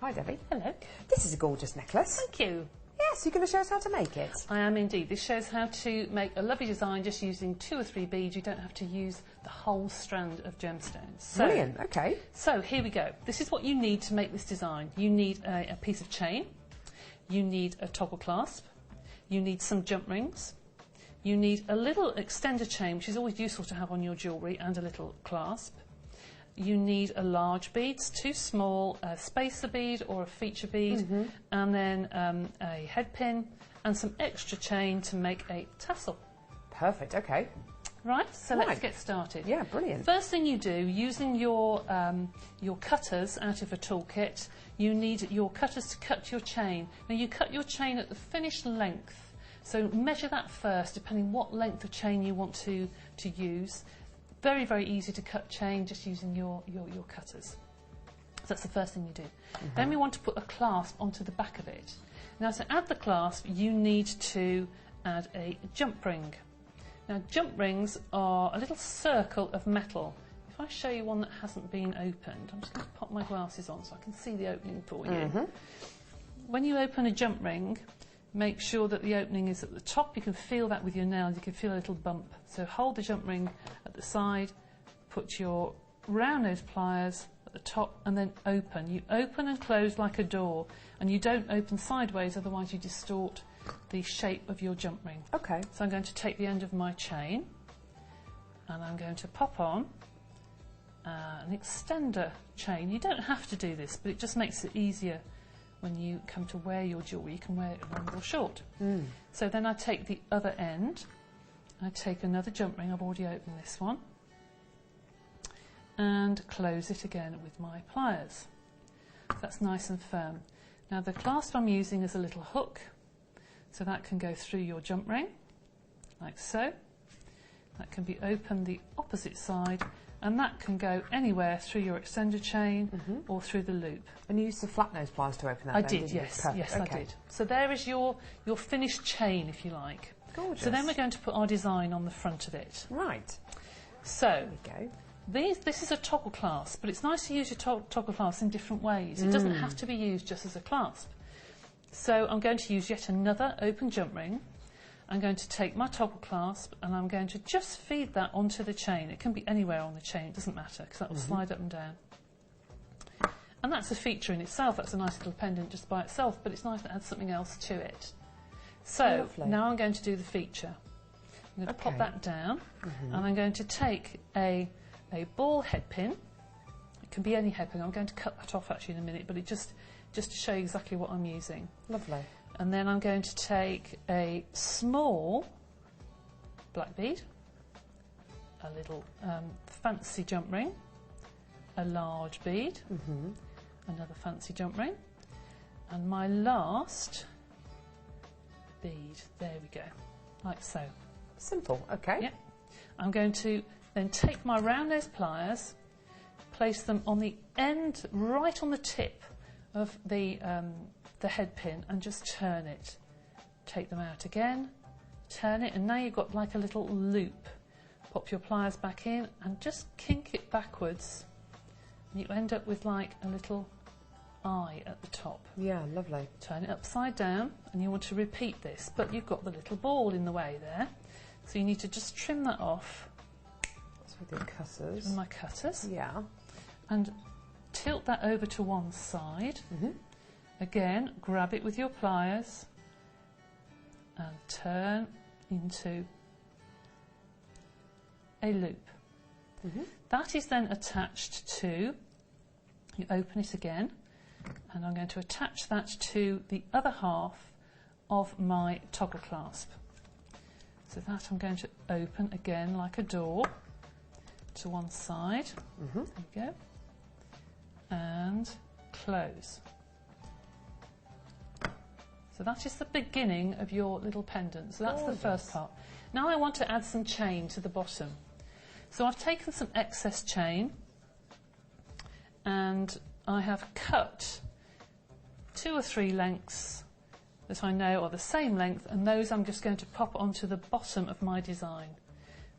Hi Debbie. Hello. This is a gorgeous necklace. Thank you. Yes, you're going to show us how to make it. I am indeed. This shows how to make a lovely design just using 2 or 3 beads. You don't have to use the whole strand of gemstones. Brilliant, okay. So here we go. This is what you need to make this design. You need a piece of chain. You need a toggle clasp. You need some jump rings. You need a little extender chain, which is always useful to have on your jewellery, and a little clasp. You need a large bead, 2 small, a spacer bead or a feature bead, and then a head pin and some extra chain to make a tassel. Perfect, okay. Right, so let's get started. Yeah, brilliant. First thing you do, using your cutters out of a toolkit, you need your cutters to cut your chain. Now you cut your chain at the finished length, so measure that first, depending what length of chain you want to use. Very, very easy to cut chain just using your cutters. So that's the first thing you do. Then we want to put a clasp onto the back of it. Now to add the clasp, you need to add a jump ring. Now jump rings are a little circle of metal. If I show you one that hasn't been opened, I'm just going to pop my glasses on so I can see the opening for you. When you open a jump ring, make sure that the opening is at the top. You can feel that with your nails. You can feel a little bump. So hold the jump ring at the side, put your round nose pliers at the top and then open. You open and close like a door, and you don't open sideways, otherwise you distort the shape of your jump ring. Okay. So I'm going to take the end of my chain and I'm going to pop on an extender chain. You don't have to do this, but it just makes it easier when you come to wear your jewellery. You can wear it long or short. So then I take the other end, I take another jump ring, I've already opened this one, and close it again with my pliers. So that's nice and firm. Now the clasp I'm using is a little hook, so that can go through your jump ring, like so. That can be opened the opposite side, and that can go anywhere through your extender chain or through the loop. And you used the flat nose pliers to open that I then, did, yes. Perfect. Yes, okay. I did. So there is your finished chain, if you like. Gorgeous. So then we're going to put our design on the front of it. Right. So There we go. this is a toggle clasp, but it's nice to use your toggle clasp in different ways. It doesn't have to be used just as a clasp. So I'm going to use yet another open jump ring. I'm going to take my toggle clasp and I'm going to just feed that onto the chain. It can be anywhere on the chain, it doesn't matter, because that will slide up and down. And that's a feature in itself. That's a nice little pendant just by itself, but it's nice to add something else to it. So now I'm going to do the feature. I'm going to pop that down, and I'm going to take a ball head pin. It can be any head pin. I'm going to cut that off actually in a minute, but it just to show you exactly what I'm using. Lovely. And then I'm going to take a small black bead, a little fancy jump ring, a large bead, another fancy jump ring, and my last bead. There we go, like so. Simple, okay. Yep. I'm going to then take my round nose pliers, place them on the end, right on the tip of the head pin, and just turn it. Take them out again, turn it, and now you've got like a little loop. Pop your pliers back in and just kink it backwards, and you end up with like a little eye at the top. Yeah, lovely. Turn it upside down, and you want to repeat this, but you've got the little ball in the way there, so you need to just trim that off. That's with your cutters. With my cutters. Yeah. And tilt that over to one side. Again, grab it with your pliers and turn into a loop. That is then attached to, you open it again, and I'm going to attach that to the other half of my toggle clasp. So that I'm going to open again like a door to one side. There we go. And close. So that is the beginning of your little pendant. So that's the first part. Now I want to add some chain to the bottom. So I've taken some excess chain and I have cut 2 or 3 lengths that I know are the same length, and those I'm just going to pop onto the bottom of my design.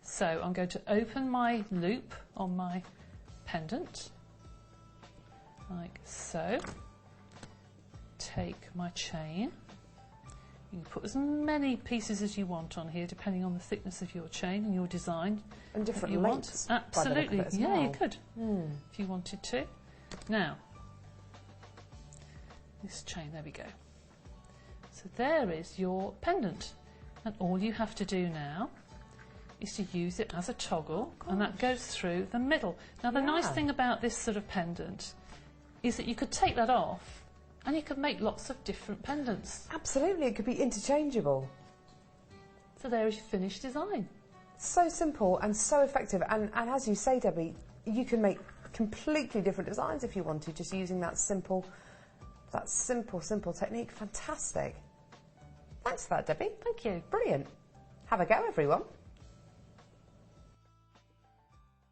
So I'm going to open my loop on my pendant, like so, take my chain. You can put as many pieces as you want on here, depending on the thickness of your chain and your design. And different you lengths. Want. Absolutely, by the look of it as yeah, well. you could, if you wanted to. Now, this chain, there we go. So there is your pendant. And all you have to do now is to use it as a toggle, and that goes through the middle. Now, the nice thing about this sort of pendant is that you could take that off and you could make lots of different pendants. Absolutely, it could be interchangeable. So there is your finished design. So simple and so effective. And as you say, Debbie, you can make completely different designs if you wanted, just using that simple technique. Fantastic. Thanks for that, Debbie. Thank you. Brilliant. Have a go, everyone.